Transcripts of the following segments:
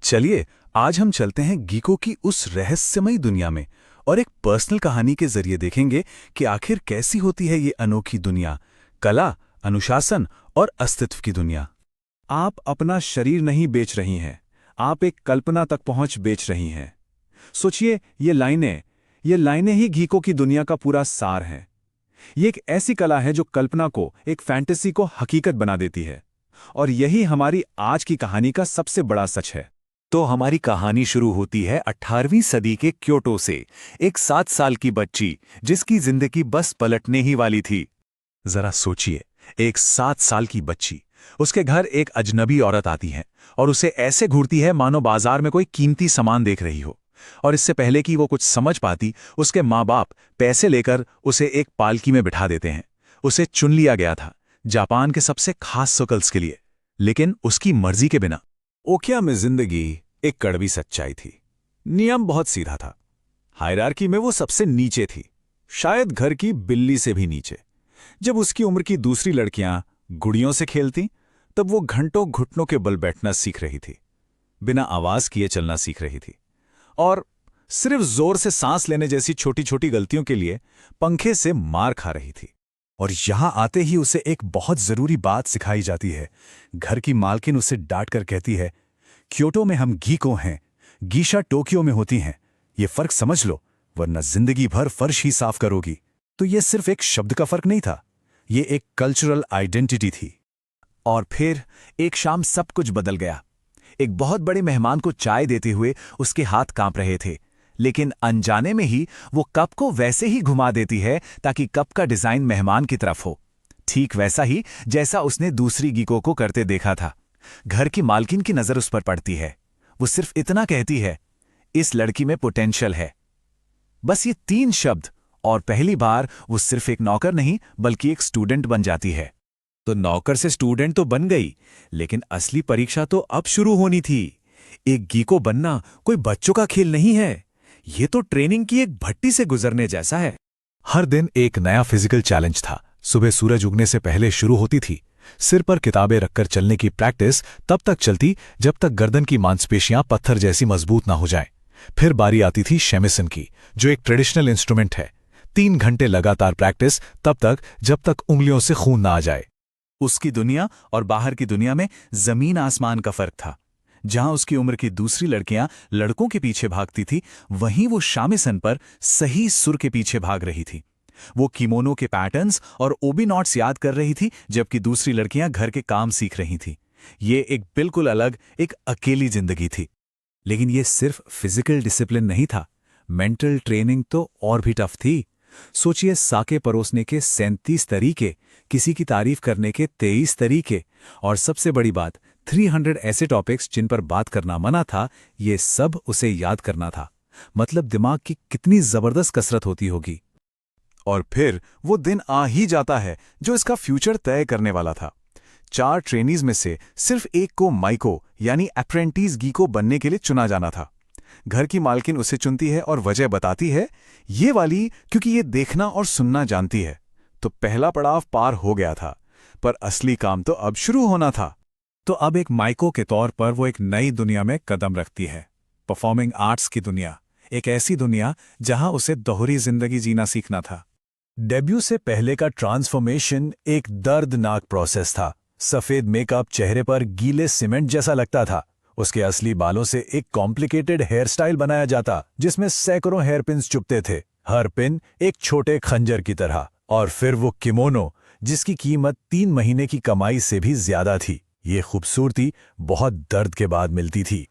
चलिए आज हम चलते हैं गीको की उस रहस्यमयी दुनिया में और एक पर्सनल कहानी के जरिए देखेंगे कि आखिर कैसी होती है ये अनोखी दुनिया, कला, अनुशासन और अस्तित्व की दुनिया। आप अपना शरीर नहीं बेच रही हैं, आप एक कल्पना तक पहुंच बेच रही हैं। सोचिए, ये लाइनें ही गीको की दुनिया का पूरा सार हैं। ये एक ऐसी कला है जो कल्पना को, एक फैंटेसी को हकीकत बना देती है। और यही हमारी आज की कहानी का सबसे बड़ा सच है। तो हमारी कहानी शुरू होती है 18वीं सदी के क्योटो से, एक 7 साल की बच्ची जिसकी जिंदगी बस पलटने ही वाली थी। जरा सोचिए, एक 7 साल की बच्ची, उसके घर एक अजनबी औरत आती है और उसे ऐसे घूरती है मानो बाजार में कोई कीमती सामान देख रही हो। और इससे पहले कि वो कुछ समझ पाती, उसके माँ बाप पैसे लेकर उसे एक पालकी में बिठा देते हैं। उसे चुन लिया गया था जापान के सबसे खास सर्कल्स के लिए, लेकिन उसकी मर्जी के बिना। ओकिया में जिंदगी एक कड़वी सच्चाई थी। नियम बहुत सीधा था। हायरार्की में वो सबसे नीचे थी, शायद घर की बिल्ली से भी नीचे। जब उसकी उम्र की दूसरी लड़कियां गुड़ियों से खेलती, तब वो घंटों घुटनों के बल बैठना सीख रही थी, बिना आवाज किए चलना सीख रही थी, और सिर्फ जोर से सांस लेने जैसी छोटी छोटी गलतियों के लिए पंखे से मार खा रही थी। और यहां आते ही उसे एक बहुत जरूरी बात सिखाई जाती है। घर की मालकिन उसे डांट कर कहती है, क्योटो में हम गीको हैं, गीशा टोक्यो में होती हैं। ये फर्क समझ लो, वरना जिंदगी भर फर्श ही साफ करोगी। तो ये सिर्फ एक शब्द का फर्क नहीं था, ये एक कल्चरल आइडेंटिटी थी। और फिर एक शाम सब कुछ बदल गया। एक बहुत बड़े मेहमान को चाय देते हुए उसके हाथ कांप रहे थे, लेकिन अनजाने में ही वो कप को वैसे ही घुमा देती है ताकि कप का डिजाइन मेहमान की तरफ हो, ठीक वैसा ही जैसा उसने दूसरी गीको को करते देखा था। घर की मालकिन की नजर उस पर पड़ती है। वो सिर्फ इतना कहती है, इस लड़की में पोटेंशियल है। बस ये 3 शब्द, और पहली बार वो सिर्फ एक नौकर नहीं बल्कि एक स्टूडेंट बन जाती है। तो नौकर से स्टूडेंट तो बन गई, लेकिन असली परीक्षा तो अब शुरू होनी थी। एक गीको बनना कोई बच्चों का खेल नहीं है, ये तो ट्रेनिंग की एक भट्टी से गुजरने जैसा है। हर दिन एक नया फिजिकल चैलेंज था। सुबह सूरज उगने से पहले शुरू होती थी। सिर पर किताबें रखकर चलने की प्रैक्टिस तब तक चलती जब तक गर्दन की मांसपेशियां पत्थर जैसी मजबूत ना हो जाएं। फिर बारी आती थी शैमिसन की, जो एक ट्रेडिशनल इंस्ट्रूमेंट है। 3 घंटे लगातार प्रैक्टिस तब तक जब तक उंगलियों से खून ना आ जाए। उसकी दुनिया और बाहर की दुनिया में जमीन आसमान का फर्क था। जहां उसकी उम्र की दूसरी लड़कियां लड़कों के पीछे भागती थी, वहीं वो शामिसन पर सही सुर के पीछे भाग रही थी। वो किमोनो के पैटर्न्स और ओबी नॉट्स याद कर रही थी, जबकि दूसरी लड़कियां घर के काम सीख रही थी। ये एक बिल्कुल अलग, एक अकेली जिंदगी थी। लेकिन ये सिर्फ फिजिकल डिसिप्लिन नहीं था, मेंटल ट्रेनिंग तो और भी टफ थी। सोचिए, साके परोसने के 37 तरीके, किसी की तारीफ करने के 23 तरीके, और सबसे बड़ी बात 300 ऐसे टॉपिक्स जिन पर बात करना मना था, ये सब उसे याद करना था। मतलब दिमाग की कितनी जबरदस्त कसरत होती होगी। और फिर वो दिन आ ही जाता है जो इसका फ्यूचर तय करने वाला था। 4 ट्रेनीज में से सिर्फ एक को माइको यानी अप्रेंटिस गीको बनने के लिए चुना जाना था। घर की मालकिन उसे चुनती है और वजह बताती है, ये वाली क्योंकि ये देखना और सुनना जानती है। तो पहला पड़ाव पार हो गया था, पर असली काम तो अब शुरू होना था। तो अब एक माइको के तौर पर वो एक नई दुनिया में कदम रखती है, परफॉर्मिंग आर्ट्स की दुनिया। एक ऐसी दुनिया जहां उसे दोहरी जिंदगी जीना सीखना था। डेब्यू से पहले का ट्रांसफॉर्मेशन एक दर्दनाक प्रोसेस था। सफेद मेकअप चेहरे पर गीले सीमेंट जैसा लगता था। उसके असली बालों से एक कॉम्प्लिकेटेड हेयर स्टाइल बनाया जाता, जिसमें सैकड़ों हेयर पिन्स चुभते थे, हर पिन एक छोटे खंजर की तरह। और फिर वो किमोनो, जिसकी कीमत 3 महीने की कमाई से भी ज्यादा थी। ये खूबसूरती बहुत दर्द के बाद मिलती थी।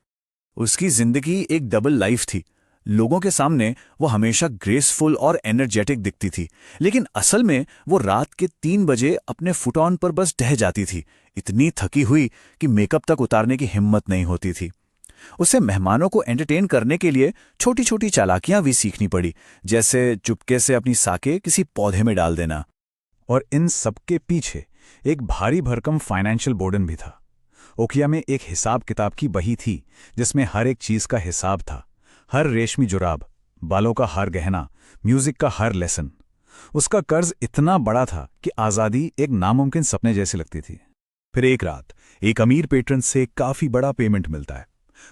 उसकी जिंदगी एक डबल लाइफ थी। लोगों के सामने वो हमेशा ग्रेसफुल और एनर्जेटिक दिखती थी, लेकिन असल में वो रात के 3 बजे अपने फुटऑन पर बस ढह जाती थी, इतनी थकी हुई कि मेकअप तक उतारने की हिम्मत नहीं होती थी। उसे मेहमानों को एंटरटेन करने के लिए छोटी छोटी चालाकियां भी सीखनी पड़ी, जैसे चुपके से अपनी साके किसी पौधे में डाल देना। और इन सबके पीछे एक भारी भरकम फाइनेंशियल बर्डन भी था। ओकिया में एक हिसाब किताब की बही थी, जिसमें हर एक चीज का हिसाब था। हर रेशमी जुराब, बालों का हर गहना, म्यूजिक का हर लेसन। उसका कर्ज इतना बड़ा था कि आज़ादी एक नामुमकिन सपने जैसी लगती थी। फिर एक रात एक अमीर पेट्रन से काफी बड़ा पेमेंट मिलता है।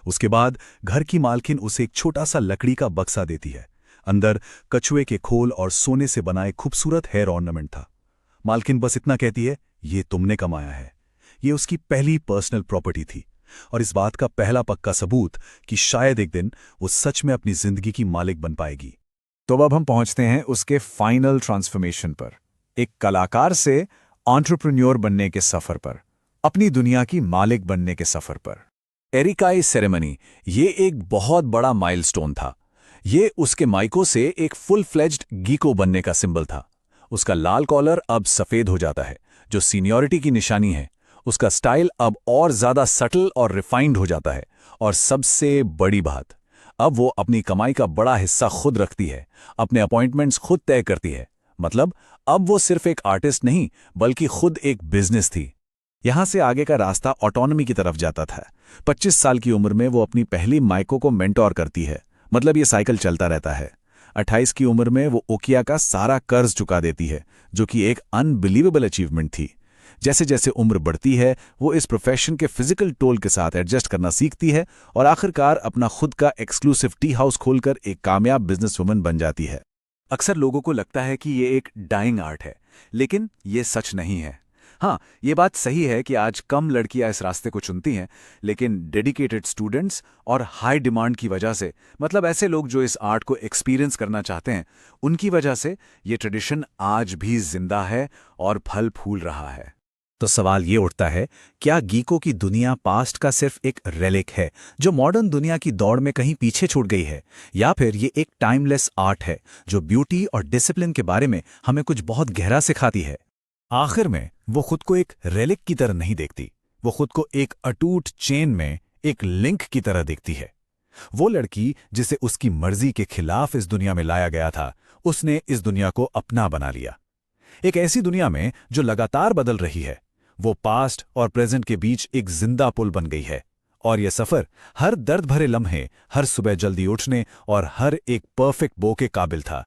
उसके बाद घर की मालकिन उसे एक छोटा सा लकड़ी का बक्सा देती है। अंदर कछुए के खोल और सोने से बना एक खूबसूरत हेयर ऑर्नामेंट था। मालकिन बस इतना कहती है, ये तुमने कमाया है। ये उसकी पहली पर्सनल प्रॉपर्टी थी और इस बात का पहला पक्का सबूत कि शायद एक दिन वो सच में अपनी जिंदगी की मालिक बन पाएगी। तो अब हम पहुंचते हैं उसके फाइनल ट्रांसफॉर्मेशन पर, एक कलाकार से एंटरप्रेन्योर बनने के सफर पर, अपनी दुनिया की मालिक बनने के सफर पर। एरिकाई सेरेमनी, ये एक बहुत बड़ा माइलस्टोन था। ये उसके माइको से एक फुल फ्लेज्ड गीको बनने का सिंबल था। उसका लाल कॉलर अब सफेद हो जाता है, जो सीनियरिटी की निशानी है। उसका स्टाइल अब और ज्यादा सटल और रिफाइंड हो जाता है। और सबसे बड़ी बात, अब वो अपनी कमाई का बड़ा हिस्सा खुद रखती है, अपने अपॉइंटमेंट्स खुद तय करती है। मतलब अब वो सिर्फ एक आर्टिस्ट नहीं, बल्कि खुद एक बिजनेस थी। यहां से आगे का रास्ता ऑटोनॉमी की तरफ जाता था। 25 साल की उम्र में वो अपनी पहली माइको को मेंटोर करती है। मतलब ये साइकिल चलता रहता है। 28 की उम्र में वो ओकिया का सारा कर्ज चुका देती है, जो कि एक अनबिलीवेबल अचीवमेंट थी। जैसे जैसे उम्र बढ़ती है, वो इस प्रोफेशन के फिजिकल टोल के साथ एडजस्ट करना सीखती है और आखिरकार अपना खुद का एक्सक्लूसिव टी हाउस खोलकर एक कामयाब बिजनेसवुमन बन जाती है। अक्सर लोगों को लगता है कि ये एक डाइंग आर्ट है, लेकिन ये सच नहीं है। हाँ, ये बात सही है कि आज कम लड़कियां इस रास्ते को चुनती हैं, लेकिन डेडिकेटेड स्टूडेंट्स और हाई डिमांड की वजह से, मतलब ऐसे लोग जो इस आर्ट को एक्सपीरियंस करना चाहते हैं, उनकी वजह से ये ट्रेडिशन आज भी जिंदा है और फल फूल रहा है। तो सवाल ये उठता है, क्या गीको की दुनिया पास्ट का सिर्फ एक रेलिक है जो मॉडर्न दुनिया की दौड़ में कहीं पीछे छूट गई है, या फिर ये एक टाइमलेस आर्ट है जो ब्यूटी और डिसिप्लिन के बारे में हमें कुछ बहुत गहरा सिखाती है? आखिर में वो खुद को एक रेलिक की तरह नहीं देखती, वो खुद को एक अटूट चेन में एक लिंक की तरह देखती है। वो लड़की जिसे उसकी मर्जी के खिलाफ इस दुनिया में लाया गया था, उसने इस दुनिया को अपना बना लिया। एक ऐसी दुनिया में जो लगातार बदल रही है, वो पास्ट और प्रेजेंट के बीच एक जिंदा पुल बन गई है। और यह सफर हर दर्द भरे लम्हे, हर सुबह जल्दी उठने और हर एक परफेक्ट बो के काबिल था।